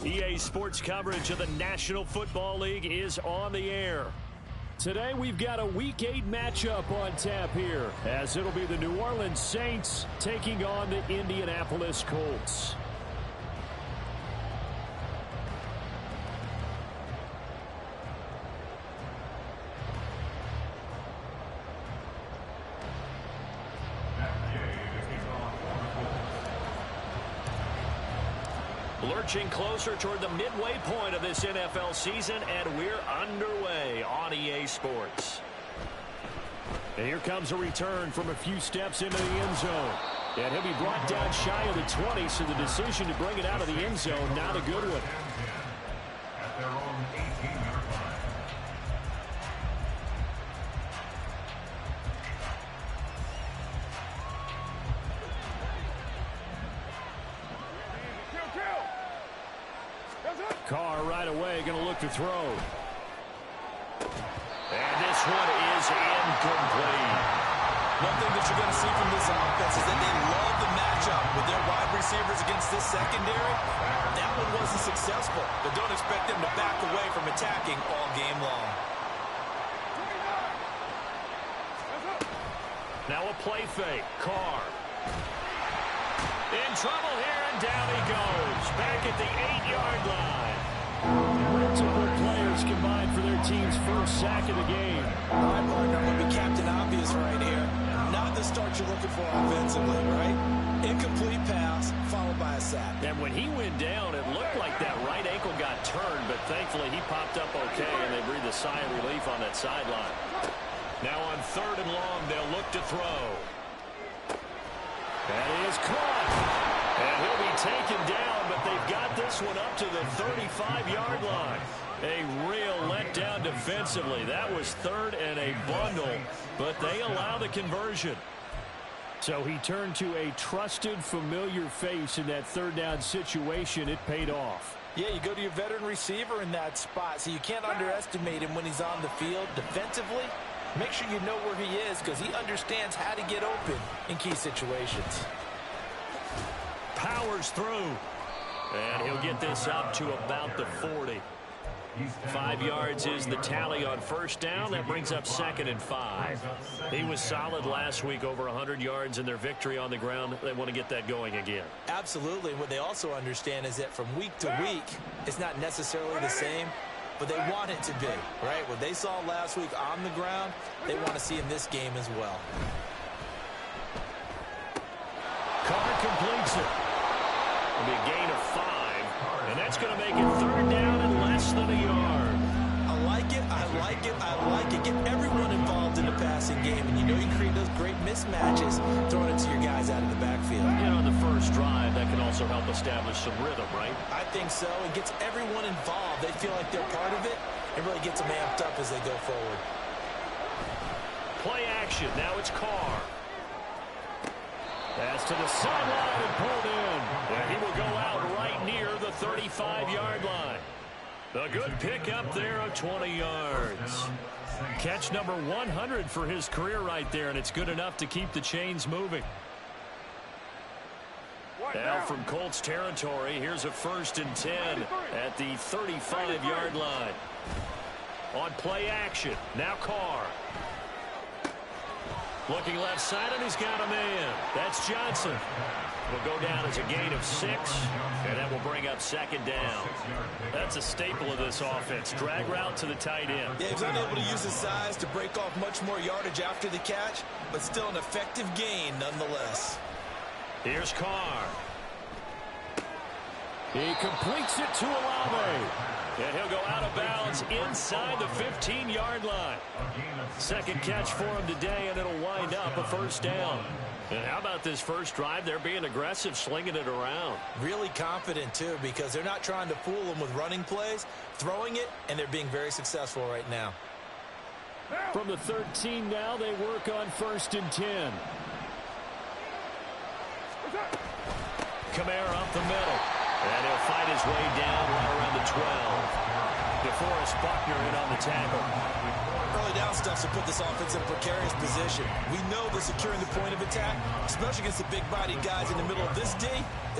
EA Sports coverage of the National Football League is on the air. Today we've got a Week 8 matchup on tap here, as it'll be the New Orleans Saints taking on the Indianapolis Colts. Lurching closer toward the midway point of this NFL season, and we're underway on EA Sports. And here comes a return from a few steps into the end zone. And he'll be brought down shy of the 20, so the decision to bring it out of the end zone, not a good one. At their own 18-yard line. Carr right away going to look to throw. And this one is incomplete. One thing that you're going to see from this offense is that they love the matchup with their wide receivers against this secondary. That one wasn't successful, but don't expect them to back away from attacking all game long. Now a play fake. Carr. In trouble here, and down he goes. Back at the 8-yard line. Multiple players combined for their team's first sack of the game. My partner would be Captain Obvious right here. Not the start you're looking for offensively, right? Incomplete pass, followed by a sack. And when he went down, it looked like that right ankle got turned, but thankfully he popped up okay, and they breathed a sigh of relief on that sideline. Now on 3rd and long, they'll look to throw. That is caught. And he'll be taken down, but they've got this one up to the 35-yard line. A real letdown defensively. That was 3rd and a bundle, but they allow the conversion. So he turned to a trusted, familiar face in that 3rd down situation. It paid off. Yeah, you go to your veteran receiver in that spot, so you can't underestimate him when he's on the field defensively. Make sure you know where he is because he understands how to get open in key situations. Powers through. And he'll get this up to about the 40. 5 yards is the tally on 1st down. That brings up 2nd and 5. He was solid last week, over 100 yards in their victory on the ground. They want to get that going again. Absolutely. What they also understand is that from week to week, it's not necessarily the same, but they want it to be, right? What they saw last week on the ground, they want to see in this game as well. Carr completes it. It'll be a gain of 5, and that's going to make it 3rd down and less than a yard. I like it, I like it, I like it. Get everyone involved in the passing game, and you know you create those great mismatches throwing it to your guys out of the backfield. You know, on the first drive, that can also help establish some rhythm, right? I think so. It gets everyone involved. They feel like they're part of it. It really gets them amped up as they go forward. Play action. Now it's Carr. Pass to the sideline and pulled in. And he will go out right near the 35-yard line. A good pickup there of 20 yards. Catch number 100 for his career right there, and it's good enough to keep the chains moving. Now from Colts territory, here's a 1st and 10 at the 35-yard line. On play action, now Carr. Looking left side, and he's got a man. That's Johnson. Will go down as a gain of 6, and that will bring up 2nd down. That's a staple of this offense. Drag route to the tight end. Yeah, he's unable to use his size to break off much more yardage after the catch, but still an effective gain nonetheless. Here's Carr. He completes it to Olave. And he'll go out of bounds inside the 15-yard line. 2nd catch for him today, and it'll wind up a 1st down. And how about this first drive? They're being aggressive, slinging it around. Really confident, too, because they're not trying to fool them with running plays, throwing it, and they're being very successful right now. From the 13 now, they work on 1st and 10. Kamara up the middle. And he'll fight his way down right around the 12. DeForest Buckner in on the tackle. Early down stuff to put this offense in a precarious position. We know that securing the point of attack, especially against the big-bodied guys in the middle of this D,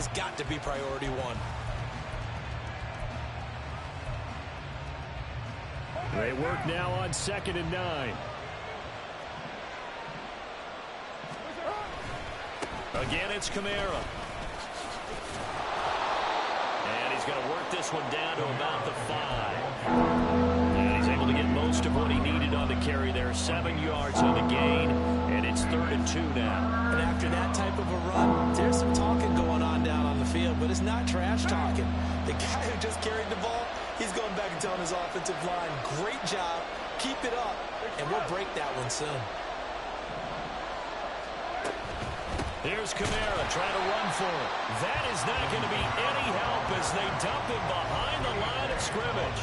has got to be priority 1. They work now on 2nd and 9. Again, it's Kamara. And he's going to work this one down to about the 5. And he's able to get most of what he needed on the carry there. 7 yards on the gain, and it's 3rd and 2 now. And after that type of a run, there's some talking going on down on the field, but it's not trash talking. The guy who just carried the ball, he's going back and telling his offensive line, great job, keep it up, and we'll break that one soon. Here's Kamara trying to run for it. That is not going to be any help as they dump him behind the line of scrimmage.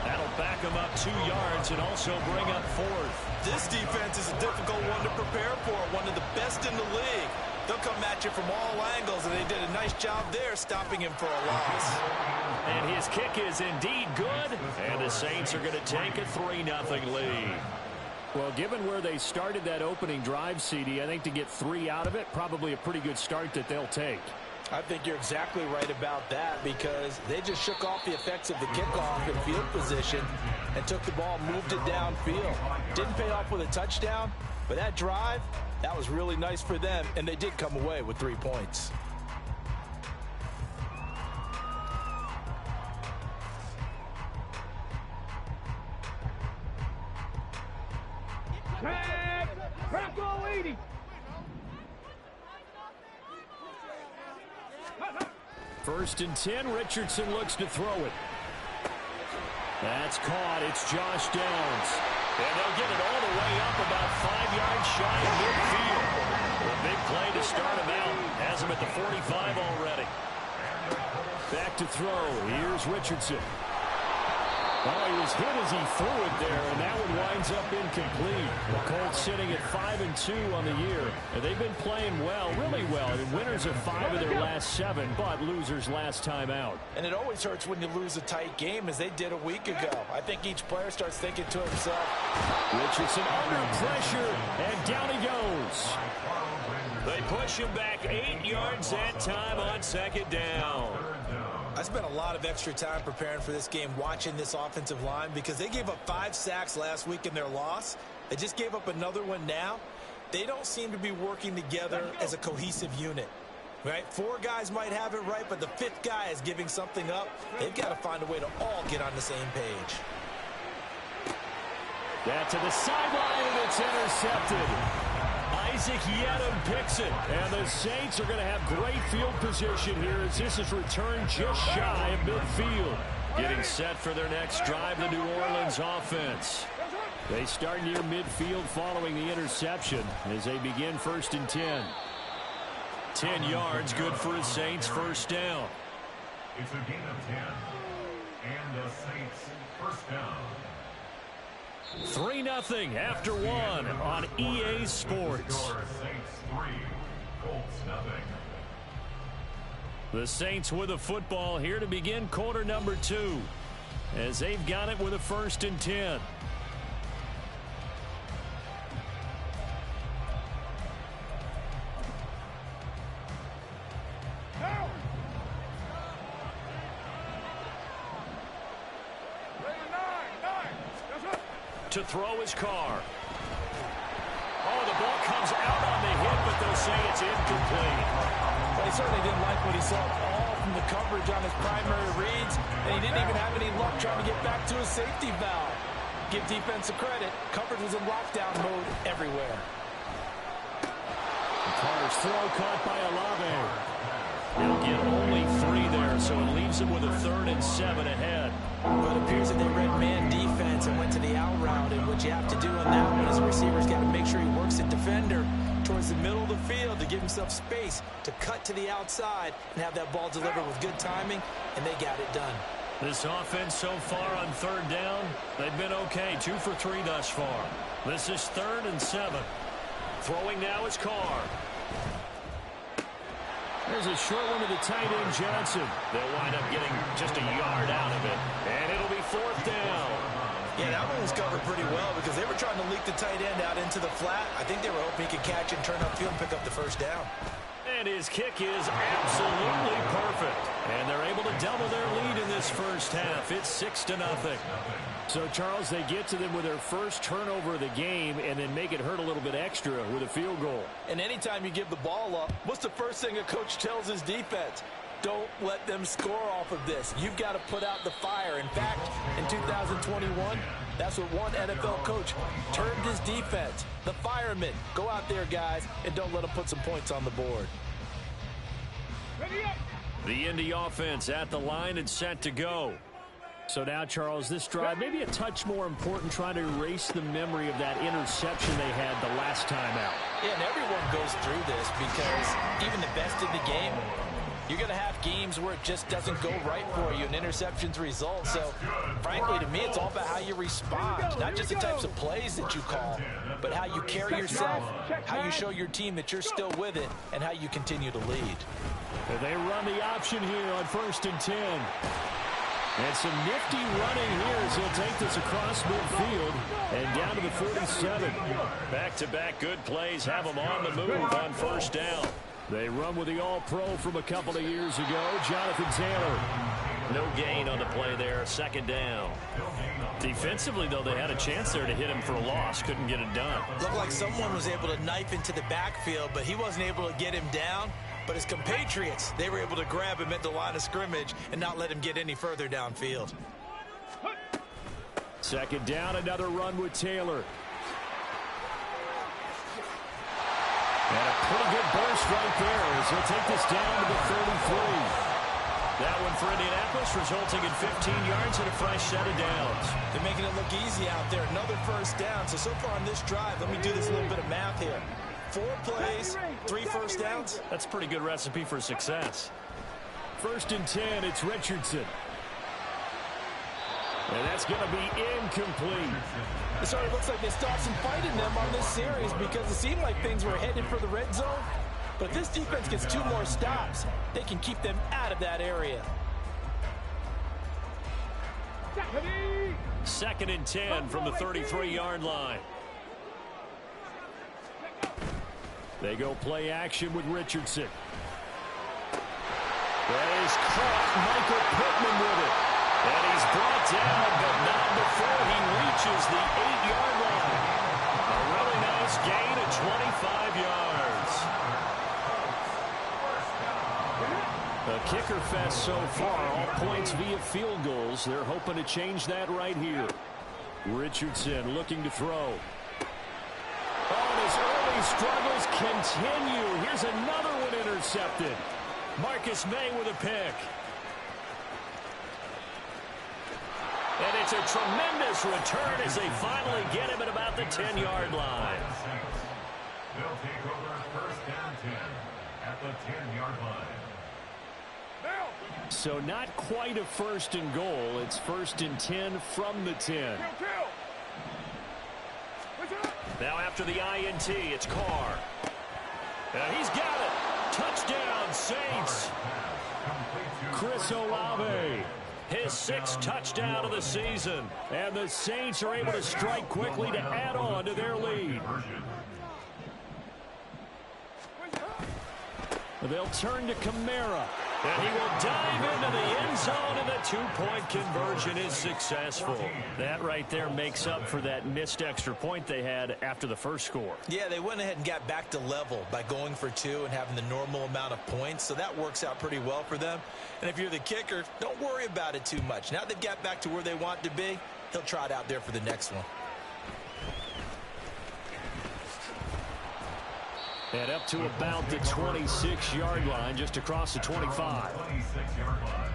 That'll back him up 2 yards and also bring up 4th. This defense is a difficult one to prepare for, one of the best in the league. They'll come at you from all angles, and they did a nice job there stopping him for a loss. And his kick is indeed good, and the Saints are going to take a 3-0 lead. Well, given where they started that opening drive, CD, I think to get 3 out of it, probably a pretty good start that they'll take. I think you're exactly right about that because they just shook off the effects of the kickoff in field position and took the ball, moved it downfield. Didn't pay off with a touchdown, but that drive, that was really nice for them, and they did come away with 3 points. First and 10, Richardson looks to throw it. That's caught. It's Josh Downs. And they'll get it all the way up about 5 yards shy of midfield. A big play to start him out. Has him at the 45 already. Back to throw. Here's Richardson. Oh, he was hit as he threw it there, and that one winds up incomplete. The Colts sitting at 5-2 on the year, and they've been playing well, really well. And winners of 5 of their last 7, but losers last time out. And it always hurts when you lose a tight game, as they did a week ago. I think each player starts thinking to himself. Richardson under pressure, and down he goes. They push him back 8 yards that time on 2nd down. I spent a lot of extra time preparing for this game watching this offensive line because they gave up 5 sacks last week in their loss. They just gave up another one now. They don't seem to be working together as a cohesive unit. Right? 4 guys might have it right, but the 5th guy is giving something up. They've got to find a way to all get on the same page. That to the sideline, and it's intercepted. Isaac Yedem picks it, and the Saints are going to have great field position here as this is returned just shy of midfield. Getting set for their next drive, the New Orleans offense. They start near midfield following the interception as they begin 1st and 10. 10 yards, good for the Saints, 1st down. It's a gain of 10, and the Saints first down. 3-0 after 1 on EA Sports. Saints 3, Colts nothing. The Saints with the football here to begin quarter number 2 as they've got it with a 1st and 10. To throw his car. Oh, the ball comes out on the hit, but they'll say it's incomplete. Well, he certainly didn't like what he saw all from the coverage on his primary reads, and he didn't even have any luck trying to get back to his safety valve. Give defense a credit. Coverage was in lockdown mode everywhere. Carter's throw caught by Olave. They'll get only 3 there, so it leaves them with a 3rd and 7 ahead. But it appears that they read man defense and went to the out route, and what you have to do on that one is the receiver's got to make sure he works the defender towards the middle of the field to give himself space to cut to the outside and have that ball delivered with good timing, and they got it done. This offense so far on 3rd down, they've been okay, 2 for 3 thus far. This is 3rd and 7. Throwing now is Carr. There's a short one to the tight end, Johnson. They'll wind up getting just a yard out of it, and it'll be 4th down. Yeah, that one was covered pretty well because they were trying to leak the tight end out into the flat. I think they were hoping he could catch and turn upfield and pick up the 1st down. And his kick is absolutely perfect. And they're able to double their lead in this first half. It's 6-0. So, Charles, they get to them with their first turnover of the game and then make it hurt a little bit extra with a field goal. And anytime you give the ball up, what's the first thing a coach tells his defense? Don't let them score off of this. You've got to put out the fire. In fact, in 2021, that's what one NFL coach termed his defense. The firemen. Go out there, guys, and don't let them put some points on the board. The Indy offense at the line and set to go. So now, Charles, this drive maybe a touch more important, trying to erase the memory of that interception they had the last time out. Yeah, and everyone goes through this because even the best in the game, you're going to have games where it just doesn't go right for you, and interceptions result. So, frankly, to me, it's all about how you respond, not just the types of plays that you call, but how you carry yourself, how you show your team that you're still with it, and how you continue to lead. They run the option here on 1st and 10. And some nifty running here as he'll take this across midfield and down to the 47. Back-to-back good plays have them on the move on 1st down. They run with the All-Pro from a couple of years ago, Jonathan Taylor. No gain on the play there, 2nd down. Defensively, though, they had a chance there to hit him for a loss. Couldn't get it done. Looked like someone was able to knife into the backfield, but he wasn't able to get him down. But his compatriots, they were able to grab him at the line of scrimmage and not let him get any further downfield. 2nd down, another run with Taylor. And a pretty good burst right there as he'll take this down to the 33. That one for Indianapolis, resulting in 15 yards and a fresh set of downs. They're making it look easy out there. Another 1st down. So far on this drive, let me do this little bit of math here. 4 plays, 3 1st downs. That's a pretty good recipe for success. 1st and 10, it's Richardson. And that's going to be incomplete. It sort of looks like they stopped some fight in them on this series because it seemed like things were headed for the red zone. But if this defense gets 2 more stops, they can keep them out of that area. 2nd and 10 from the 33-yard line. They go play action with Richardson. That is caught. Michael Pittman with it. And he's brought down, but not before he reaches the 8-yard line. A really nice gain of 25 yards. A kicker fest so far. All points via field goals. They're hoping to change that right here. Richardson looking to throw. Oh, his early struggles continue. Here's another one intercepted. Marcus May with a pick. And it's a tremendous return as they finally get him at about the 10-yard line. They'll take over 1st down 10 at the 10-yard line. So not quite a 1st and goal. It's 1st and 10 from the 10. Now after the INT, it's Carr. And he's got it. Touchdown, Saints. Chris Olave. His 6th touchdown of the season. And the Saints are able to strike quickly to add on to their lead. They'll turn to Kamara. And he will dive into the end zone, and the 2-point conversion is successful. That right there makes up for that missed extra point they had after the first score. Yeah, they went ahead and got back to level by going for 2 and having the normal amount of points, so that works out pretty well for them. And if you're the kicker, don't worry about it too much. Now they've got back to where they want to be, he'll try it out there for the next one. And up to about the 26-yard line, just across the 25. 26-yard line.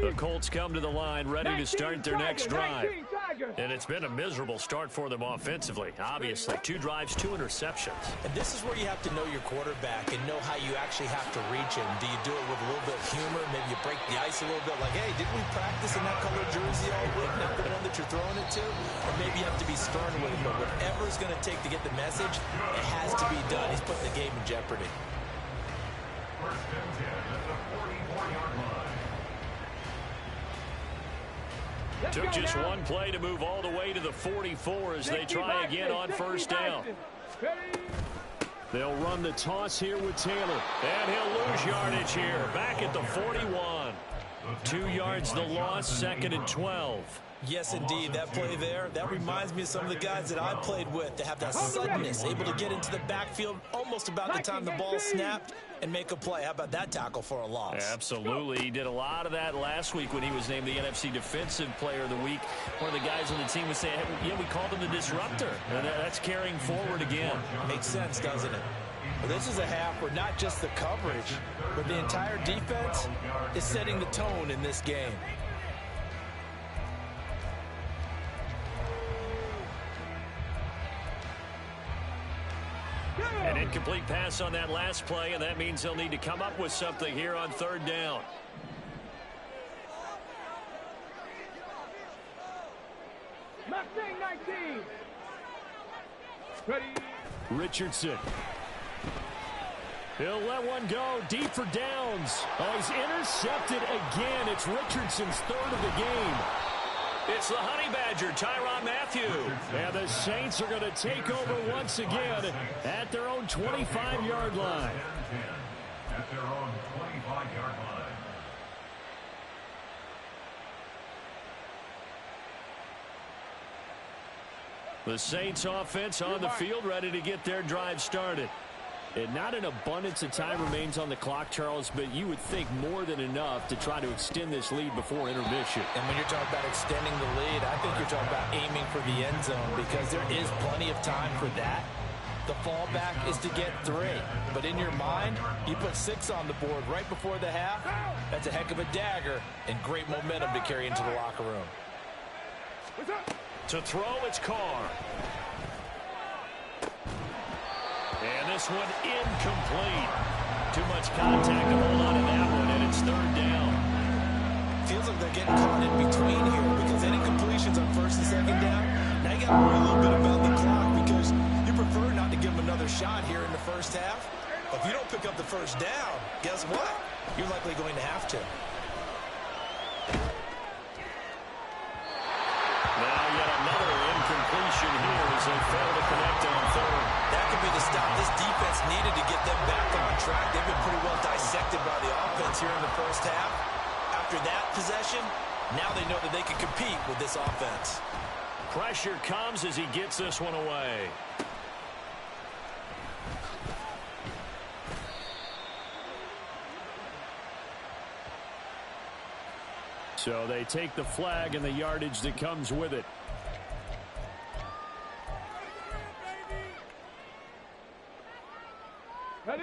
The Colts come to the line ready to start their next drive. And it's been a miserable start for them offensively. Obviously, 2 drives, 2 interceptions. And this is where you have to know your quarterback and know how you actually have to reach him. Do you do it with a little bit of humor? Maybe you break the ice a little bit like, hey, didn't we practice in that colored jersey all week? Not the one that you're throwing it to? Or maybe you have to be stern with him. But whatever it's going to take to get the message, it has to be done. He's putting the game in jeopardy. First and 10 at the 44-yard line. Took just one play to move all the way to the 44 as they try again on first down. They'll run the toss here with Taylor. And he'll lose yardage here. Back at the 41. 2 yards the loss, 2nd and 12. Yes, indeed. That play there, that reminds me of some of the guys that I played with to have that suddenness, able to get into the backfield almost about the time the ball snapped and make a play. How about that tackle for a loss? Absolutely. He did a lot of that last week when he was named the NFC Defensive Player of the Week. One of the guys on the team was saying, hey, yeah, we called him the disruptor. And that's carrying forward again. Makes sense, doesn't it? Well, this is a half where not just the coverage, but the entire defense is setting the tone in this game. An incomplete pass on that last play, and that means they'll need to come up with something here on third down. Mustang 19. Ready. Richardson. He'll let one go deep for downs. Oh, he's intercepted again. It's Richardson's 3rd of the game. It's the Honey Badger, Tyrann Mathieu. And the Saints are going to take over once again at their own 25-yard line. At their own 25-yard line. The Saints offense on the field, ready to get their drive started. And not an abundance of time remains on the clock, Charles, but you would think more than enough to try to extend this lead before intermission. And when you're talking about extending the lead, I think you're talking about aiming for the end zone because there is plenty of time for that. The fallback is to get 3. But in your mind, you put 6 on the board right before the half. That's a heck of a dagger and great momentum to carry into the locker room. To throw, it's Carr. And this one incomplete. Too much contact to hold on to that one, and it's 3rd down. Feels like they're getting caught in between here because any completions on 1st and 2nd down, now you got to worry a little bit about the clock because you prefer not to give them another shot here in the first half. If you don't pick up the 1st down, guess what? You're likely going to have to. Now yet another incompletion here as they fail to connect on 3rd. That could be the stop this defense needed to get them back on track. They've been pretty well dissected by the offense here in the first half. After that possession, now they know that they can compete with this offense. Pressure comes as he gets this one away. So they take the flag and the yardage that comes with it. Ready.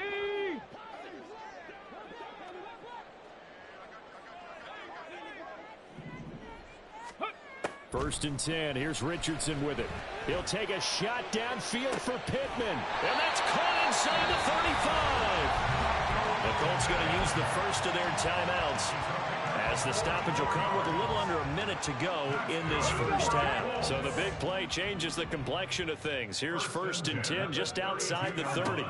1st and 10. Here's Richardson with it. He'll take a shot downfield for Pittman. And that's caught inside the 35. The Colts going to use the first of their timeouts, as the stoppage will come with a little under a minute to go in this first half. So the big play changes the complexion of things. Here's 1st and 10 just outside the 30.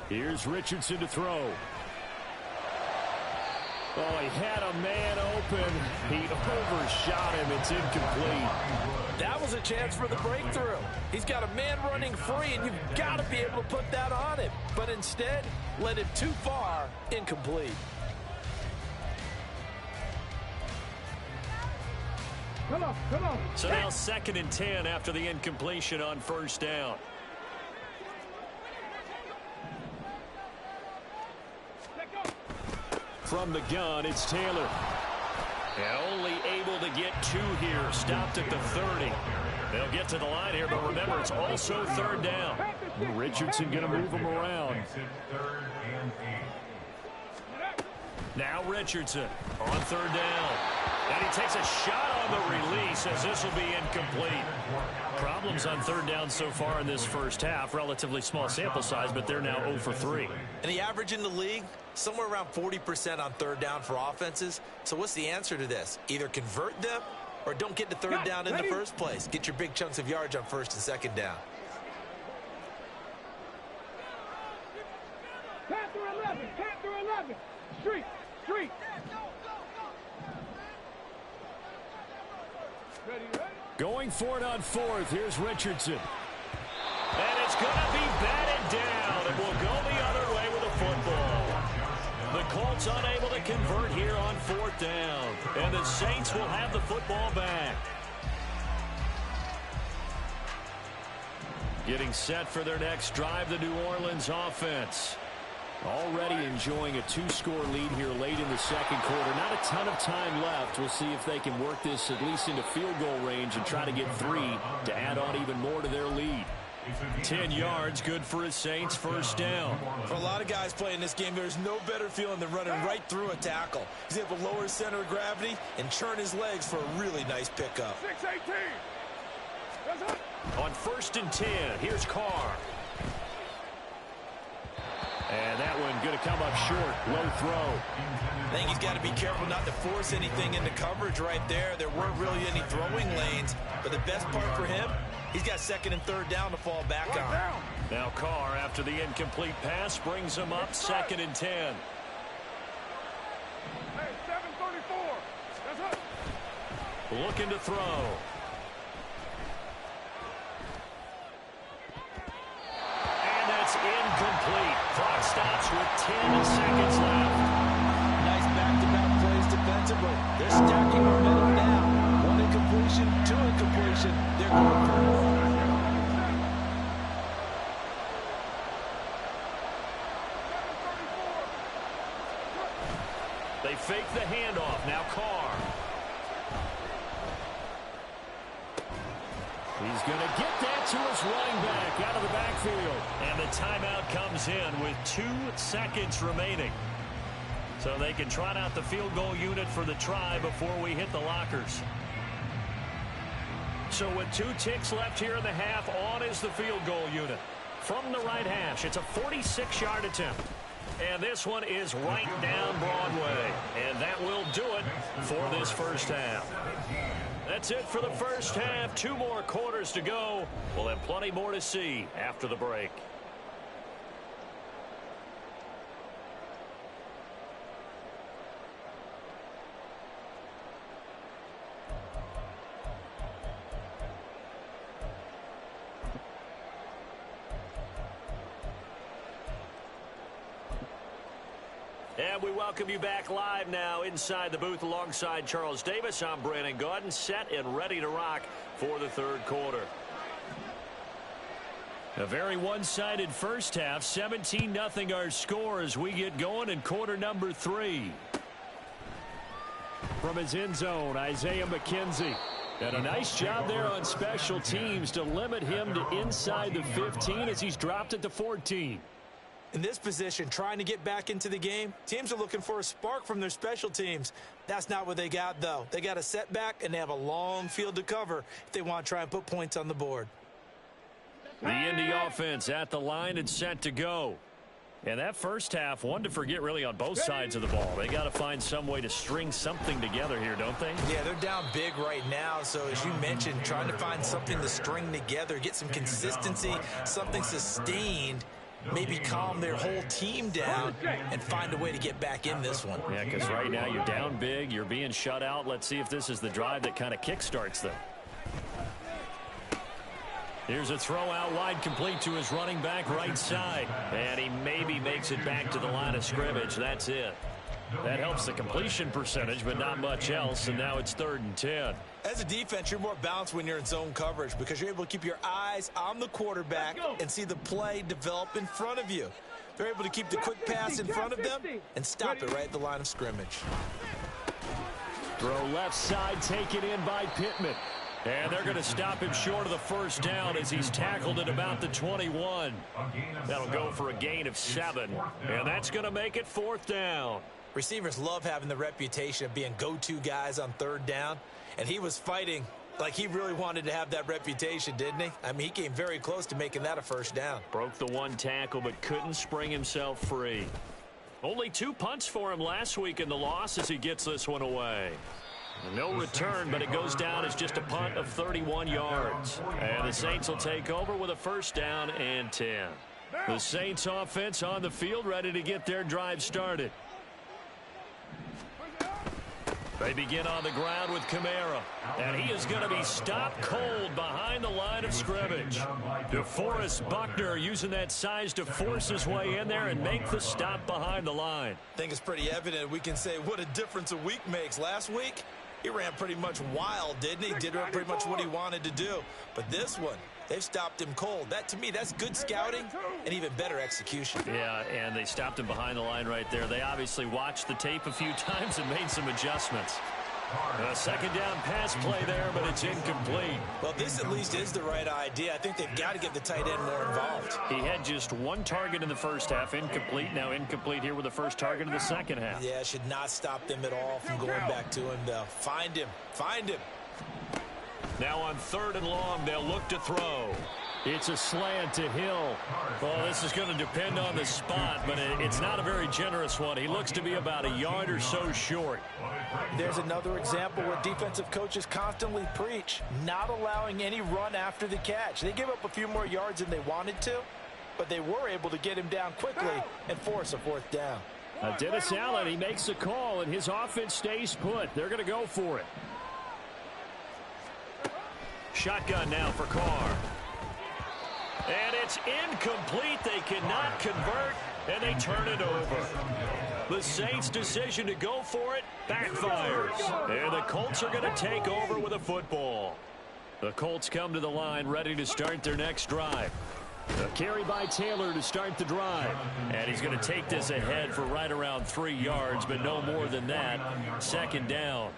Here's Richardson to throw. Oh, he had a man open. He overshot him. It's incomplete. That was a chance for the breakthrough. He's got a man running free, and you've got to be able to put that on him. But instead, led him too far, incomplete. Come on, come on. So now 2nd and 10 after the incompletion on 1st down. From the gun, it's Taylor. And only able to get 2 here. Stopped at the 30. They'll get to the line here, but remember, it's also 3rd down. Richardson going to move them around. Now Richardson on 3rd down. And he takes a shot on the release as this will be incomplete. Problems on 3rd down so far in this first half. Relatively small sample size, but they're now 0 for 3. And the average in the league, somewhere around 40% on 3rd down for offenses. So what's the answer to this? Either convert them or don't get to 3rd down in the first place. Get your big chunks of yards on 1st and 2nd down. Panther 11, Panther 11. Coming. Street. Street. Ready, ready? Going for it on fourth. Here's Richardson. And it's going to be batted down. It will go the other way with a football. The Colts unable to convert here on fourth down. And the Saints will have the football back. Getting set for their next drive, the New Orleans offense. Already enjoying a 2-score lead here late in the second quarter. Not a ton of time left. We'll see if they can work this at least into field goal range and try to get 3 to add on even more to their lead. 10 yards, good for his Saints, first down. For a lot of guys playing this game, there's no better feeling than running right through a tackle. He's able to lower his center of gravity and churn his legs for a really nice pickup. 6-18. That's it. On 1st and 10, here's Carr. And that one going to come up short. Low throw. I think he's got to be careful not to force anything into coverage right there. There weren't really any throwing lanes. But the best part for him, he's got 2nd and 3rd down to fall back on. Now Carr, after the incomplete pass, brings him up 2nd and 10. Hey, 7:34. That's it. Looking to throw. Incomplete. Clock stops with 10 seconds left. Nice back-to-back plays defensively. They're stacking momentum now. 1 incompletion, 2 incompletion. They're going for more. They fake the handoff. Now Carr. He's going to get that to his running back out of the backfield. And the timeout comes in with 2 seconds remaining. So they can trot out the field goal unit for the try before we hit the lockers. So with 2 ticks left here in the half, on is the field goal unit. From the right hash, it's a 46-yard attempt. And this one is right down Broadway. And that will do it for this first half. That's it for the first half. 2 more quarters to go. We'll have plenty more to see after the break. And we welcome you back live now inside the booth alongside Charles Davis. I'm Brandon Gaudin, set and ready to rock for the third quarter. A very one-sided first half. 17-0 our score as we get going in quarter number 3. From his end zone, Isaiah McKenzie. And a nice job there on special teams to limit him to inside the 15 as he's dropped at the 14. In this position, trying to get back into the game, teams are looking for a spark from their special teams. That's not what they got, though. They got a setback, and they have a long field to cover if they want to try and put points on the board. The Indy offense at the line and set to go. And that first half, one to forget really on both sides of the ball. They got to find some way to string something together here, don't they? Yeah, they're down big right now. So as you mentioned, trying to find something to string together, get some consistency, something sustained, maybe calm their whole team down and find a way to get back in this one. Yeah, because right now you're down big, you're being shut out. Let's see if this is the drive that kind of kickstarts them. Here's a throw out wide, complete to his running back right side. And he maybe makes it back to the line of scrimmage. That's it. That helps the completion percentage, but not much else. And now it's 3rd and 10. As a defense, you're more balanced when you're in zone coverage because you're able to keep your eyes on the quarterback and see the play develop in front of you. They're able to keep the quick pass in front of them and stop it right at the line of scrimmage. Throw left side, taken in by Pittman. And they're going to stop him short of the first down as he's tackled at about the 21. That'll go for a gain of 7. And that's going to make it 4th down. Receivers love having the reputation of being go-to guys on 3rd down. And he was fighting like he really wanted to have that reputation, didn't he? I mean, he came very close to making that a first down. Broke the 1 tackle but couldn't spring himself free. Only 2 punts for him last week in the loss as he gets this one away. No return, but it goes down as just a punt of 31 yards. And the Saints will take over with a 1st down and 10. The Saints offense on the field ready to get their drive started. They begin on the ground with Kamara, and he is going to be stopped cold behind the line of scrimmage. DeForest Buckner using that size to force his way in there and make the stop behind the line. I think it's pretty evident we can say what a difference a week makes. Last week, he ran pretty much wild, didn't he? Did pretty much what he wanted to do. But this one, they've stopped him cold. That, to me, that's good scouting and even better execution. Yeah, and they stopped him behind the line right there. They obviously watched the tape a few times and made some adjustments. A second down pass play there, but it's incomplete. Well, this at least is the right idea. I think they've got to get the tight end more involved. He had just one target in the first half, incomplete. Now incomplete here with the first target in the second half. Yeah, should not stop them at all from going back to him, though. Find him. Find him. Now on 3rd and long, they'll look to throw. It's a slant to Hill. Well, this is going to depend on the spot, but it's not a very generous one. He looks to be about a yard or so short. There's another example where defensive coaches constantly preach, not allowing any run after the catch. They gave up a few more yards than they wanted to, but they were able to get him down quickly and force a 4th down. Dennis Allen, he makes the call, and his offense stays put. They're going to go for it. Shotgun now for Carr. And it's incomplete. They cannot convert, and they turn it over. The Saints' decision to go for it backfires. And the Colts are going to take over with a football. The Colts come to the line ready to start their next drive. A carry by Taylor to start the drive. And he's going to take this ahead for right around 3 yards, but no more than that. Second down.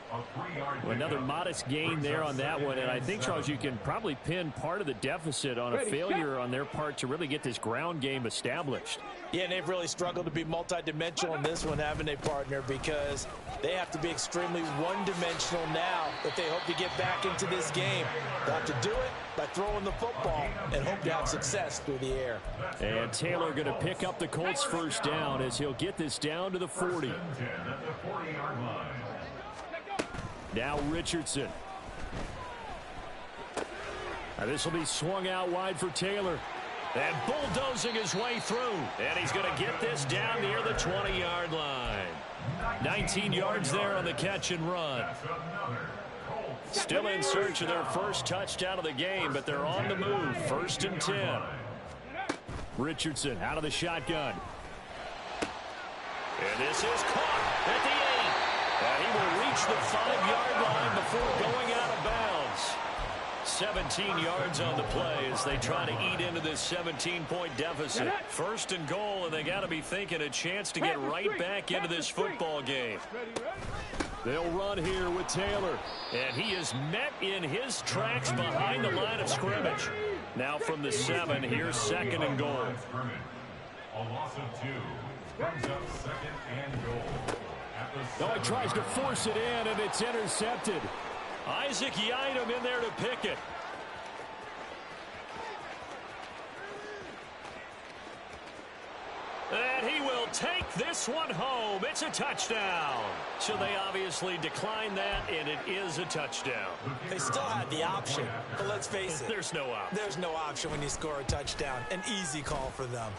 Another modest gain there on that one. And I think, Charles, you can probably pin part of the deficit on a failure on their part to really get this ground game established. Yeah, and they've really struggled to be multidimensional in this one, haven't they, partner? Because they have to be extremely one-dimensional now if they hope to get back into this game. They'll have to do it by throwing the football and hope to have success through the air. And Taylor going to pick up the Colts' first down as he'll get this down to the 40. Now Richardson. Now this will be swung out wide for Taylor. And bulldozing his way through. And he's going to get this down near the 20-yard line. 19 yards there on the catch and run. Still in search of their first touchdown of the game, but they're on the move. 1st and 10. Richardson out of the shotgun. And this is caught at the 8. And he will reach the 5-yard line before going out of bounds. 17 yards on the play as they try to eat into this 17-point deficit. 1st and goal, and they got to be thinking a chance to get right back into this football game. They'll run here with Taylor. And he is met in his tracks behind the line of scrimmage. Now from the 7, here's 2nd and goal. A loss of 2. Brings up 2nd and goal. Oh, he tries to force it in, and it's intercepted. Isaac Yiadom in there to pick it. And he will take this one home. It's a touchdown. So they obviously declined that, and it is a touchdown. They still had the option, but let's face it. There's no option. There's no option when you score a touchdown. An easy call for them.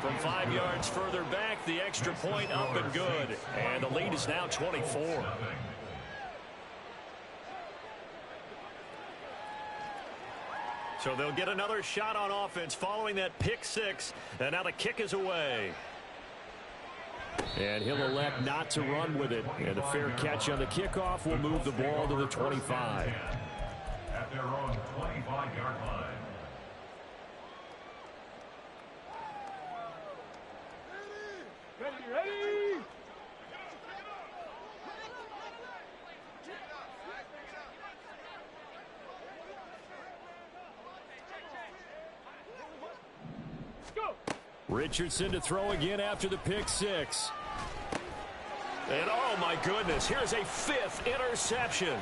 From 5 yards further back, the extra point up and good. And the lead is now 24. So they'll get another shot on offense following that pick 6. And now the kick is away. And he'll elect not to run with it. And a fair catch on the kickoff will move the ball to the 25. At their own 25-yard line. Ready! Go! Richardson to throw again after the pick 6. And oh my goodness, here's a 5th interception.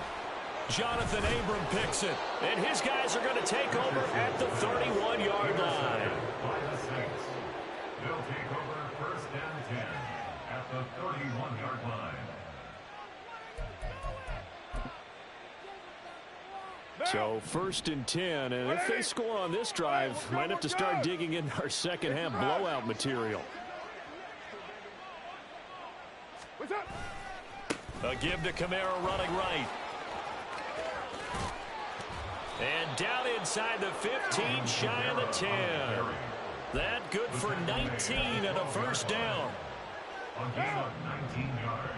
Jonathan Abram picks it, and his guys are going to take over at the 31-yard line. They'll take over 1st and 10 at the 31-yard line. So 1st and 10, and if they score on this drive, might have to start digging in our second half blowout material. What's up? A give to Kamara running right. And down inside the 15, shy of the 10. That good for 19 and a first down. A gain of 19 yards.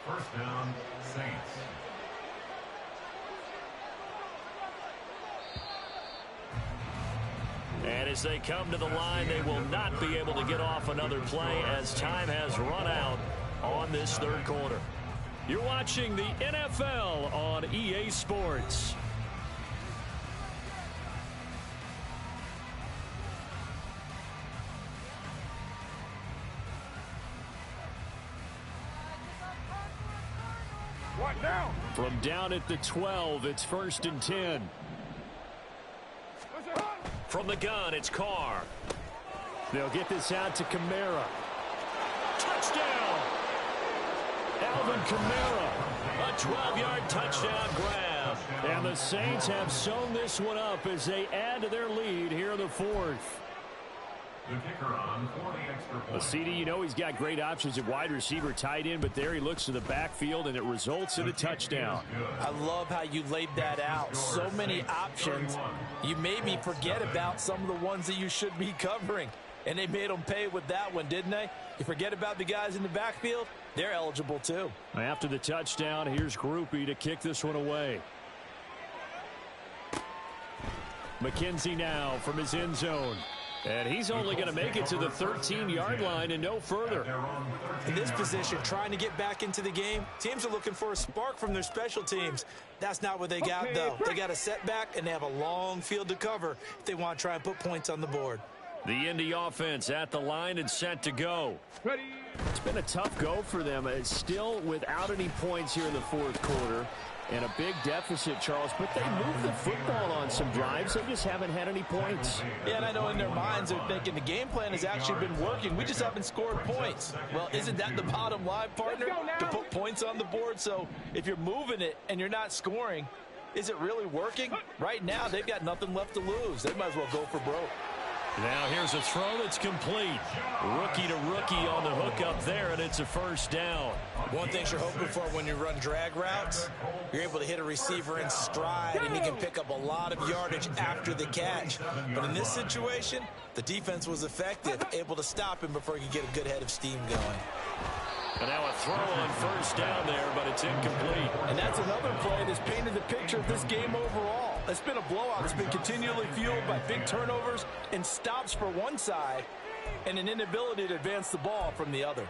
First down, Saints. And as they come to the line, they will not be able to get off another play as time has run out on this third quarter. You're watching the NFL on EA Sports. What now? From down at the 12, it's 1st and 10. From the gun, it's Carr. They'll get this out to Kamara. Touchdown! Alvin Kamara. A 12-yard touchdown grab. And the Saints have sewn this one up as they add to their lead here in the fourth. The kicker on for the extra point. CD, you know he's got great options at wide receiver, tight end, but there he looks to the backfield, and it results in a touchdown. I love how you laid that out. So many options. You made me forget about some of the ones that you should be covering. And they made them pay with that one, didn't they? You forget about the guys in the backfield, they're eligible too. After the touchdown, here's Groupie to kick this one away. McKenzie now from his end zone. And he's only going to make it to the 13-yard line and no further. In this position, trying to get back into the game, teams are looking for a spark from their special teams. That's not what they got, though. They got a setback, and they have a long field to cover if they want to try and put points on the board. The Indy offense at the line and set to go. Ready. It's been a tough go for them. It's still without any points here in the fourth quarter. And a big deficit, Charles, but they moved the football on some drives. They just haven't had any points. Yeah, and I know in their minds they're thinking the game plan has actually been working. We just haven't scored points. Well, isn't that the bottom line, partner? To put points on the board. So if you're moving it and you're not scoring, is it really working? Right now, they've got nothing left to lose. They might as well go for broke. Now here's a throw that's complete. Rookie to rookie on the hook up there, and it's a first down. One thing you're hoping for when you run drag routes, you're able to hit a receiver in stride, and he can pick up a lot of yardage after the catch. But in this situation, the defense was effective, able to stop him before he could get a good head of steam going. And now a throw on first down there, but it's incomplete. And that's another play that's painted the picture of this game overall. It's been a blowout. It's been continually fueled by big turnovers and stops for one side and an inability to advance the ball from the other.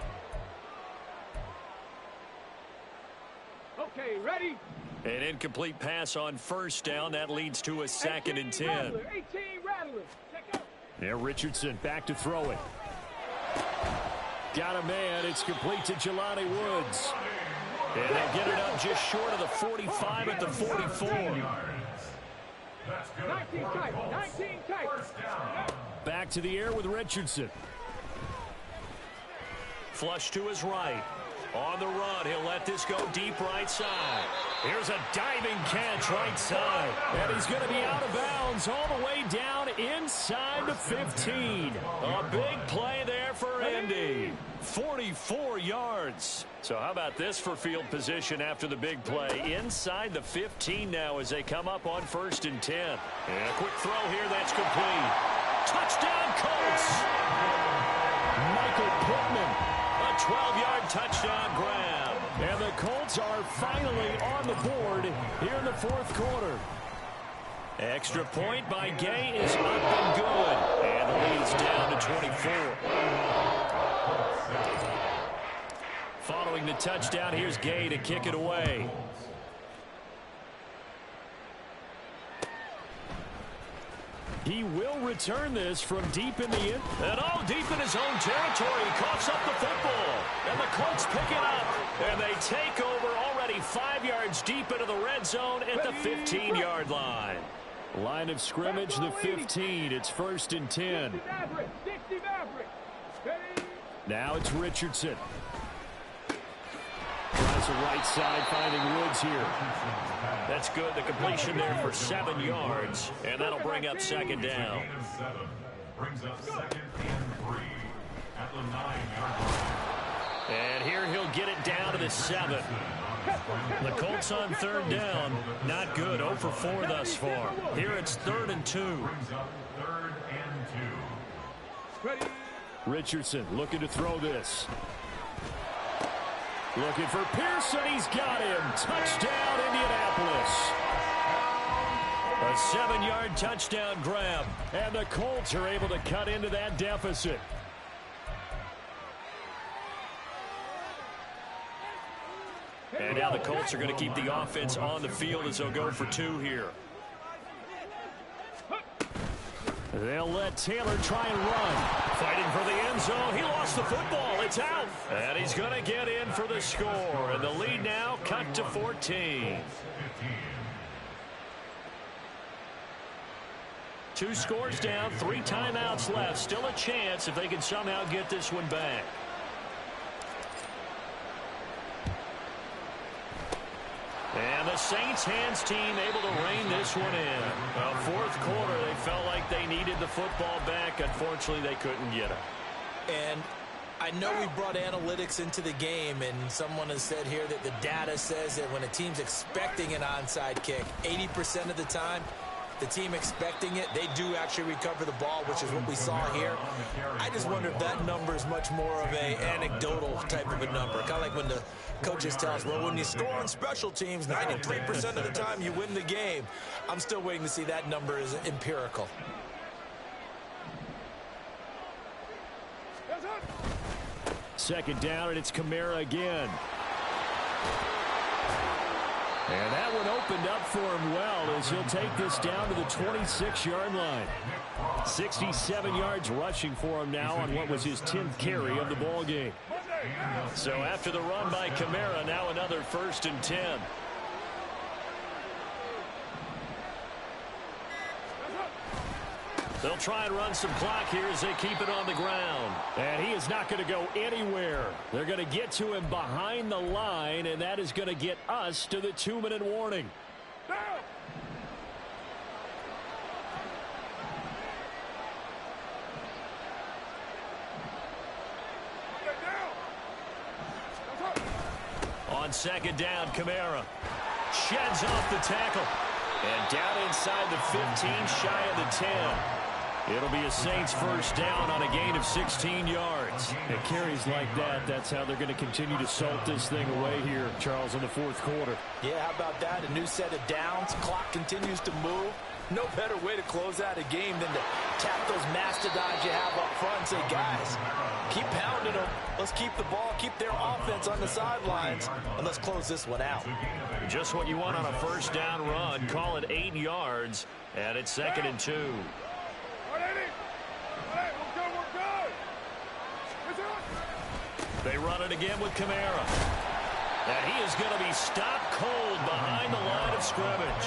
Okay, ready. An incomplete pass on first down. That leads to a 2nd and 10. 18 Rattler. Check out. Now Richardson back to throw it. Got a man. It's complete to Jelani Woods. And they'll get it up just short of the 45 at the 44. 19 tight. 19 tight. Back to the air with Richardson. Flush to his right. On the run, he'll let this go deep right side. Here's a diving catch right side. And he's going to be out of bounds all the way down inside the 15. A big play there for Indy. 44 yards. So how about this for field position after the big play? Inside the 15 now as they come up on 1st and 10. And a quick throw here, that's complete. Touchdown Colts! Michael Pittman. A 12-yard touchdown grab. And the Colts are finally on the board here in the fourth quarter. Extra point by Gay is up and good. And the lead's down to 24. Following the touchdown, here's Gay to kick it away. He will return this from deep in the end. And deep in his own territory. He coughs up the football. And the Colts pick it up. And they take over already 5 yards deep into the red zone at the 15-yard line. Line of scrimmage, the 15. It's 1st and 10. Now it's Richardson. Tries the right side, finding Woods here. That's good. The completion there for 7 yards. And that'll bring up 2nd down. Brings up 2nd and 3 at the 9-yard line. And here he'll get it down to the 7. The Colts on third down. Not good. 0 for 4 thus far. Here it's 3rd and 2. Third and 2. Richardson looking to throw this. Looking for Pearson. He's got him. Touchdown, Indianapolis. A 7-yard touchdown grab. And the Colts are able to cut into that deficit. And now the Colts are going to keep the offense on the field as they'll go for 2 here. They'll let Taylor try and run. Fighting for the end zone. He lost the football. It's out. And he's going to get in for the score. And the lead now cut to 14. 2 scores down, 3 timeouts left. Still a chance if they can somehow get this one back. And the Saints hands team able to rein this one in. Well, 4th quarter, they felt like they needed the football back. Unfortunately, they couldn't get it. And I know we brought analytics into the game, and someone has said here that the data says that when a team's expecting an onside kick, 80% of the time, the team expecting it, they do actually recover the ball, which is what we saw here. I just wonder if that number is much more of a anecdotal type of a number. Kind of like when the coaches tell us, well, when you score on special teams, 93% of the time you win the game. I'm still waiting to see that number is empirical. Second down, and it's Kamara again. And that one opened up for him well as he'll take this down to the 26-yard line. 67 yards rushing for him now on what was his 10th carry of the ball game. So after the run by Kamara, now another 1st and 10. They'll try and run some clock here as they keep it on the ground. And he is not going to go anywhere. They're going to get to him behind the line, and that is going to get us to the 2-minute warning. On second down, Kamara sheds off the tackle. And down inside the 15, shy of the 10. It'll be a Saints first down on a gain of 16 yards. It carries like that. That's how they're going to continue to salt this thing away here, Charles, in the 4th quarter. Yeah, how about that? A new set of downs. Clock continues to move. No better way to close out a game than to tap those mastodons you have up front and say, guys, keep pounding them. Let's keep the ball, keep their offense on the sidelines, and let's close this one out. Just what you want on a first down run. Call it 8 yards, and it's 2nd and 2. They run it again with Kamara. And he is going to be stopped cold behind the line of scrimmage.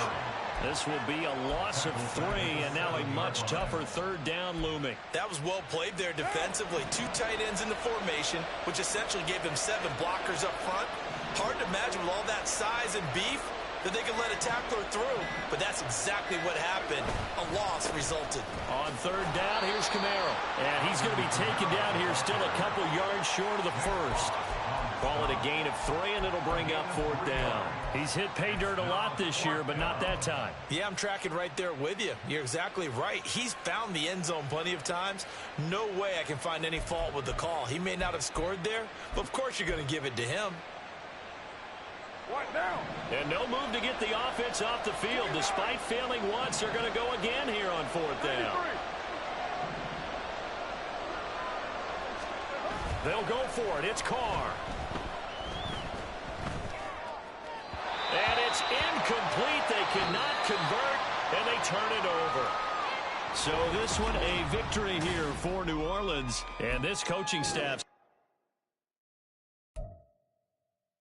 This will be a loss of 3, and now a much tougher 3rd down looming. That was well played there defensively. 2 tight ends in the formation, which essentially gave them 7 blockers up front. Hard to imagine with all that size and beef that they could let a tackler through, but that's exactly what happened. A loss resulted. On 3rd down, here's Kamara. And he's going to be taken down here still a couple yards short of the 1st. Call it a gain of 3, and it'll bring up 4th down. He's hit pay dirt a lot this year, but not that time. Yeah, I'm tracking right there with you. You're exactly right. He's found the end zone plenty of times. No way I can find any fault with the call. He may not have scored there, but of course you're going to give it to him. What now? And no move to get the offense off the field. Despite failing once, they're going to go again here on 4th down. They'll go for it. It's Carr. And it's incomplete. They cannot convert, and they turn it over. So this one a victory here for New Orleans. And this coaching staff